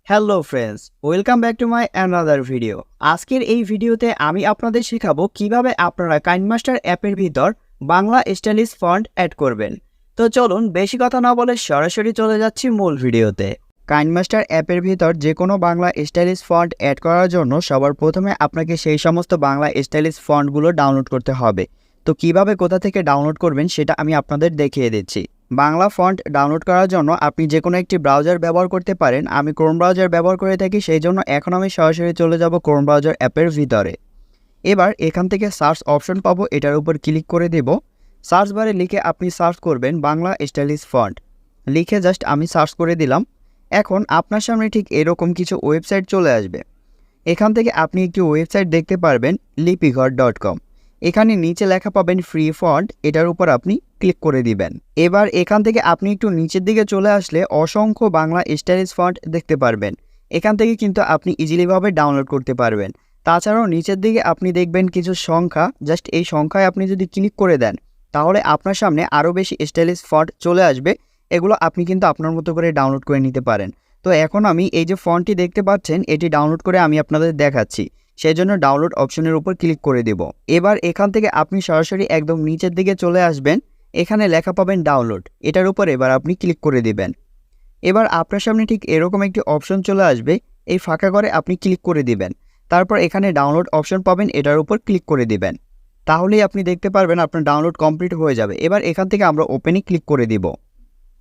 Hello friends, welcome back to my another video. আজকের এই ভিডিওতে আমি আপনাদের শেখাবো কিভাবে আপনারা কাইনমাস্টার অ্যাপের ভিতর বাংলা স্টাইলিশ ফন্ট অ্যাড করবেন। তো চলুন বেশি কথা না বলে সরাসরি চলে যাচ্ছি মূল ভিডিওতে। কাইনমাস্টার অ্যাপের ভিতর যে কোনো বাংলা স্টাইলিশ ফন্ট অ্যাড করার জন্য সবার প্রথমে আপনাকে সেই সমস্ত বাংলা স্টাইলিশ ফন্টগুলো ডাউনলোড করতে হবে। তো কিভাবে কোথা থেকে ডাউনলোড করবেন সেটা আমি আপনাদের দেখিয়ে দিচ্ছি। বাংলা ফন্ট ডাউনলোড করার জন্য আপনি যে কোনো একটি ব্রাউজার ব্যবহার করতে পারেন। আমি ক্রোম ব্রাউজার ব্যবহার করে থাকি, সেই জন্য এখন আমি সরাসরি চলে যাব ক্রোম ব্রাউজার অ্যাপের ভিতরে। এবার এখান থেকে সার্চ অপশন পাবো, এটার উপর ক্লিক করে দেব। সার্চ বারে লিখে আপনি সার্চ করবেন বাংলা স্টাইলিশ ফন্ট, লিখে জাস্ট আমি সার্চ করে দিলাম। এখন আপনার সামনে ঠিক এরকম কিছু ওয়েবসাইট চলে আসবে। এখান থেকে আপনি একটি ওয়েবসাইট দেখতে পারবেন লিপিঘর.com। এখানে নিচে লেখা পাবেন ফ্রি ফন্ট, এটার উপর আপনি ক্লিক করে দিবেন। এবার এখান থেকে আপনি একটু নিচের দিকে চলে আসলে অসংখ্য বাংলা স্টাইলিশ ফন্ট দেখতে পারবেন। এখান থেকে কিন্তু আপনি ইজিলিভাবে ডাউনলোড করতে পারবেন। তাছাড়াও নিচের দিকে আপনি দেখবেন কিছু সংখ্যা, জাস্ট এই সংখ্যায় আপনি যদি ক্লিক করে দেন তাহলে আপনার সামনে আরও বেশি স্টাইলিশ ফন্ট চলে আসবে। এগুলো আপনি কিন্তু আপনার মতো করে ডাউনলোড করে নিতে পারেন। তো এখন আমি এই যে ফন্টটি দেখতে পাচ্ছেন এটি ডাউনলোড করে আমি আপনাদের দেখাচ্ছি, সেই জন্য ডাউনলোড অপশনের উপর ক্লিক করে দেব। এবার এখান থেকে আপনি সরাসরি একদম নিচের দিকে চলে আসবেন, এখানে লেখা পাবেন ডাউনলোড, এটার উপর এবার আপনি ক্লিক করে দিবেন। এবার আপনার সামনে ঠিক এরকম একটি অপশন চলে আসবে, এই ফাঁকা ঘরে আপনি ক্লিক করে দিবেন। তারপর এখানে ডাউনলোড অপশন পাবেন, এটার উপর ক্লিক করে দিবেন। তাহলেই আপনি দেখতে পারবেন আপনার ডাউনলোড কমপ্লিট হয়ে যাবে। এবার এখান থেকে আমরা ওপেনে ক্লিক করে দিব।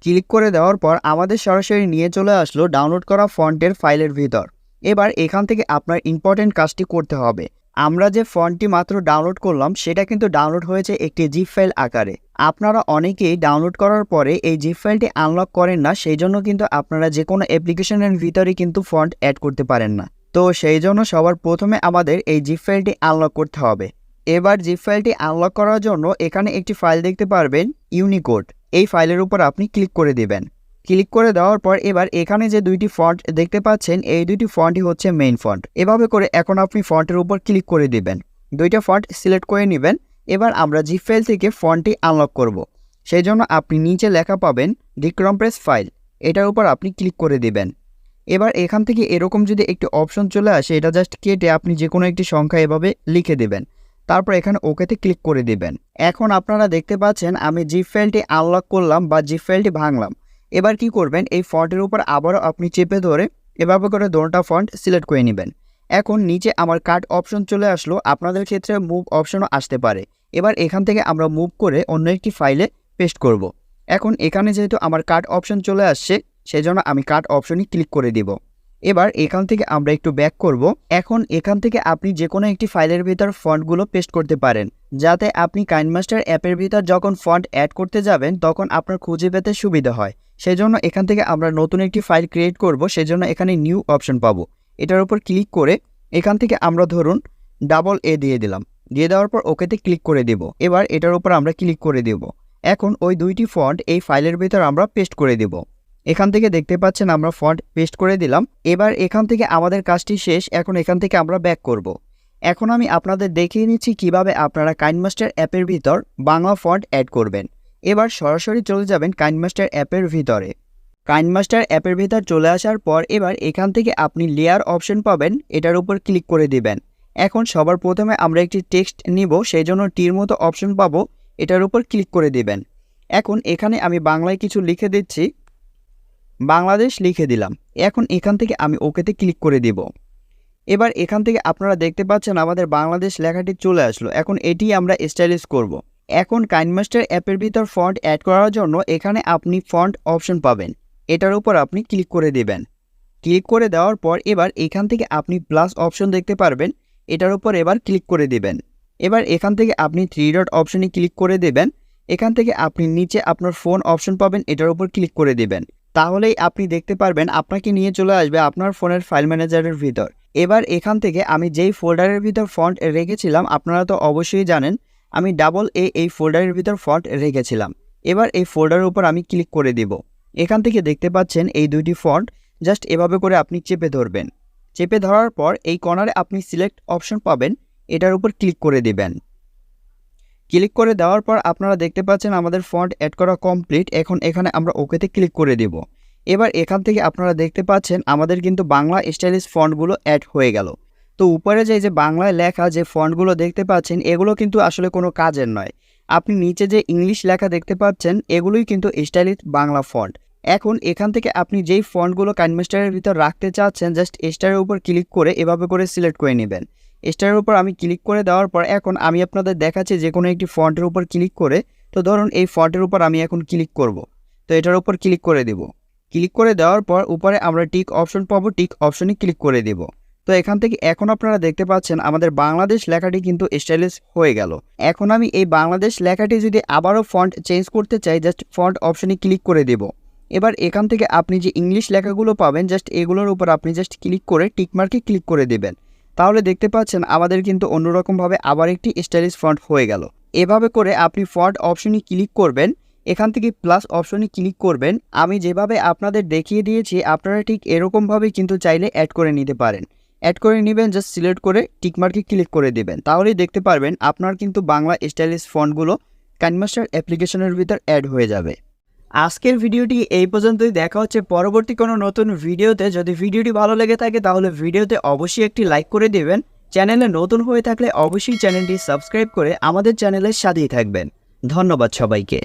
ক্লিক করে দেওয়ার পর আমাদের সরাসরি নিয়ে চলে আসলো ডাউনলোড করা ফন্টের ফাইলের ভিতর। এবার এখান থেকে আপনার ইম্পর্টেন্ট কাজটি করতে হবে। আমরা যে ফন্টটি মাত্র ডাউনলোড করলাম সেটা কিন্তু ডাউনলোড হয়েছে একটি জিপ ফাইল আকারে। আপনারা অনেকেই ডাউনলোড করার পরে এই জিপ ফাইলটি আনলক করেন না, সেই জন্য কিন্তু আপনারা যে কোনো অ্যাপ্লিকেশনের ভিতরে কিন্তু ফন্ট অ্যাড করতে পারেন না। তো সেই জন্য সবার প্রথমে আমাদের এই জিপ ফাইলটি আনলক করতে হবে। এবার জিপ ফাইলটি আনলক করার জন্য এখানে একটি ফাইল দেখতে পারবেন ইউনিকোড, এই ফাইলের উপর আপনি ক্লিক করে দিবেন। ক্লিক করে দেওয়ার পর এবার এখানে যে দুইটি ফন্ট দেখতে পাচ্ছেন এই দুইটি ফন্টই হচ্ছে মেইন ফন্ট। এভাবে করে এখন আপনি ফন্টের উপর ক্লিক করে দিবেন, দুইটা ফন্ট সিলেক্ট করে নেবেন। এবার আমরা জিপ ফাইল থেকে ফন্টটি আনলক করব, সেই জন্য আপনি নিচে লেখা পাবেন ডিকম্প্রেস ফাইল, এটার উপর আপনি ক্লিক করে দিবেন। এবার এখান থেকে এরকম যদি একটি অপশন চলে আসে, এটা জাস্ট কেটে আপনি যে কোনো একটি সংখ্যা এভাবে লিখে দেবেন, তারপর এখানে ওকেতে ক্লিক করে দিবেন। এখন আপনারা দেখতে পাচ্ছেন আমি জিপ ফাইলটি আনলক করলাম বা জিপ ফাইলটি ভাঙলাম। এবার কি করবেন, এই ফন্টের উপর আবারও আপনি চেপে ধরে এভাবে করে দোনোটা ফন্ট সিলেক্ট করে নেবেন। এখন নিচে আমার কাট অপশন চলে আসলো, আপনাদের ক্ষেত্রে মুভ অপশনও আসতে পারে। এবার এখান থেকে আমরা মুভ করে অন্য একটি ফাইলে পেস্ট করব। এখন এখানে যেহেতু আমার কাট অপশন চলে আসছে, সেজন্য আমি কাট অপশনই ক্লিক করে দিব। এবার এখান থেকে আমরা একটু ব্যাক করব। এখন এখান থেকে আপনি যে কোনো একটি ফাইলের ভিতর ফন্টগুলো পেস্ট করতে পারেন, যাতে আপনি কাইনমাস্টার অ্যাপের ভিতর যখন ফন্ট অ্যাড করতে যাবেন তখন আপনার খুঁজে পেতে সুবিধা হয়। সেজন্য এখান থেকে আমরা নতুন একটি ফাইল ক্রিয়েট করব, সেজন্য এখানে নিউ অপশন পাবো, এটার উপর ক্লিক করে এখান থেকে আমরা ধরুন AA দিয়ে দিলাম। দিয়ে দেওয়ার পর ওকেতে ক্লিক করে দেব। এবার এটার উপর আমরা ক্লিক করে দেব। এখন ওই দুইটি ফন্ট এই ফাইলের ভিতর আমরা পেস্ট করে দেব। এখান থেকে দেখতে পাচ্ছেন আমরা ফন্ট পেস্ট করে দিলাম। এবার এখান থেকে আমাদের কাজটি শেষ, এখন এখান থেকে আমরা ব্যাক করব। এখন আমি আপনাদের দেখিয়ে নিচ্ছি কিভাবে আপনারা কাইনমাস্টার অ্যাপের ভিতর বাংলা ফন্ট অ্যাড করবেন। এবার সরাসরি চলে যাবেন কাইনমাস্টার অ্যাপের ভিতরে। কাইনমাস্টার অ্যাপের ভিতর চলে আসার পর এবার এখান থেকে আপনি লেয়ার অপশন পাবেন, এটার উপর ক্লিক করে দিবেন। এখন সবার প্রথমে আমরা একটি টেক্সট নিব, সেই জন্য টির মতো অপশন পাবো, এটার উপর ক্লিক করে দিবেন। এখন এখানে আমি বাংলায় কিছু লিখে দিচ্ছি, বাংলাদেশ লিখে দিলাম। এখন এখান থেকে আমি ওকেতে ক্লিক করে দিব। এবার এখান থেকে আপনারা দেখতে পাচ্ছেন আমাদের বাংলাদেশ লেখাটি চলে আসলো। এখন এটি আমরা স্টাইলিশ করব। এখন কাইনমাস্টার অ্যাপের ভিতর ফন্ট অ্যাড করার জন্য এখানে আপনি ফন্ট অপশন পাবেন, এটার উপর আপনি ক্লিক করে দিবেন। ক্লিক করে দেওয়ার পর এবার এখান থেকে আপনি প্লাস অপশন দেখতে পারবেন, এটার উপর এবার ক্লিক করে দিবেন। এবার এখান থেকে আপনি 3 ডট অপশনে ক্লিক করে দেবেন। এখান থেকে আপনি নিচে আপনার ফোন অপশন পাবেন, এটার উপর ক্লিক করে দিবেন। তাহলেই আপনি দেখতে পারবেন আপনাকে নিয়ে চলে আসবে আপনার ফোনের ফাইল ম্যানেজারের ভিতর। এবার এখান থেকে আমি যেই ফোল্ডারের ভিতর ফন্ট রেখেছিলাম আপনারা তো অবশ্যই জানেন, আমি AA এই ফোল্ডারের ভিতর ফন্ট রেখেছিলাম। এবার এই ফোল্ডারের উপর আমি ক্লিক করে দিব। এখান থেকে দেখতে পাচ্ছেন এই দুইটি ফন্ট, জাস্ট এভাবে করে আপনি চেপে ধরবেন। চেপে ধরার পর এই কর্নারে আপনি সিলেক্ট অপশন পাবেন, এটার উপর ক্লিক করে দিবেন। ক্লিক করে দেওয়ার পর আপনারা দেখতে পাচ্ছেন আমাদের ফন্ট অ্যাড করা কমপ্লিট। এখন এখানে আমরা ওকেতে ক্লিক করে দেব। এবার এখান থেকে আপনারা দেখতে পাচ্ছেন আমাদের কিন্তু বাংলা স্টাইলিশ ফন্টগুলো অ্যাড হয়ে গেল। তো উপরে যে বাংলায় লেখা যে ফন্টগুলো দেখতে পাচ্ছেন এগুলো কিন্তু আসলে কোনো কাজের নয়। আপনি নিচে যে ইংলিশ লেখা দেখতে পাচ্ছেন এগুলোই কিন্তু স্টাইলিশ বাংলা ফন্ট। এখন এখান থেকে আপনি যেই ফন্টগুলো কাইনমাস্টারের ভিতর রাখতে চাচ্ছেন জাস্ট স্টারের উপর ক্লিক করে এভাবে করে সিলেক্ট করে নেবেন। স্টারের উপর আমি ক্লিক করে দেওয়ার পর এখন আমি আপনাদের দেখাচ্ছি যে কোনো একটি ফন্টের উপর ক্লিক করে। তো ধরুন এই ফন্টের উপর আমি এখন ক্লিক করব। তো এটার উপর ক্লিক করে দেব। ক্লিক করে দেওয়ার পর উপরে আমরা টিক অপশন পাবো, টিক অপশনে ক্লিক করে দেব। তো এখান থেকে এখন আপনারা দেখতে পাচ্ছেন আমাদের বাংলাদেশ লেখাটি কিন্তু স্টাইলিশ হয়ে গেল। এখন আমি এই বাংলাদেশ লেখাটি যদি আবারও ফন্ট চেঞ্জ করতে চাই জাস্ট ফন্ট অপশনে ক্লিক করে দেব। এবার এখান থেকে আপনি যে ইংলিশ লেখাগুলো পাবেন জাস্ট এগুলোর উপর আপনি জাস্ট ক্লিক করে টিকমার্কে ক্লিক করে দেবেন। তাহলে দেখতে পাচ্ছেন আমাদের কিন্তু অন্যরকমভাবে আবার একটি স্টাইলিশ ফন্ট হয়ে গেল। এভাবে করে আপনি ফন্ট অপশনে ক্লিক করবেন, এখান থেকে প্লাস অপশনে ক্লিক করবেন। আমি যেভাবে আপনাদের দেখিয়ে দিয়েছি আপনারা ঠিক এরকমভাবেই কিন্তু চাইলে অ্যাড করে নিতে পারেন। অ্যাড করে নেবেন, জাস্ট সিলেক্ট করে টিকমার্কে ক্লিক করে দেবেন। তাহলেই দেখতে পারবেন আপনার কিন্তু বাংলা স্টাইলিশ ফন্টগুলো কাইনমাস্টার অ্যাপ্লিকেশনের ভিতর অ্যাড হয়ে যাবে। আজকের ভিডিওটি এই পর্যন্তই। দেখা হচ্ছে পরবর্তী কোনো নতুন ভিডিওতে। যদি ভিডিওটি ভালো লেগে থাকে তাহলে ভিডিওতে অবশ্যই একটি লাইক করে দেবেন। চ্যানেলে নতুন হয়ে থাকলে অবশ্যই চ্যানেলটি সাবস্ক্রাইব করে আমাদের চ্যানেলের সাথেই থাকবেন। ধন্যবাদ সবাইকে।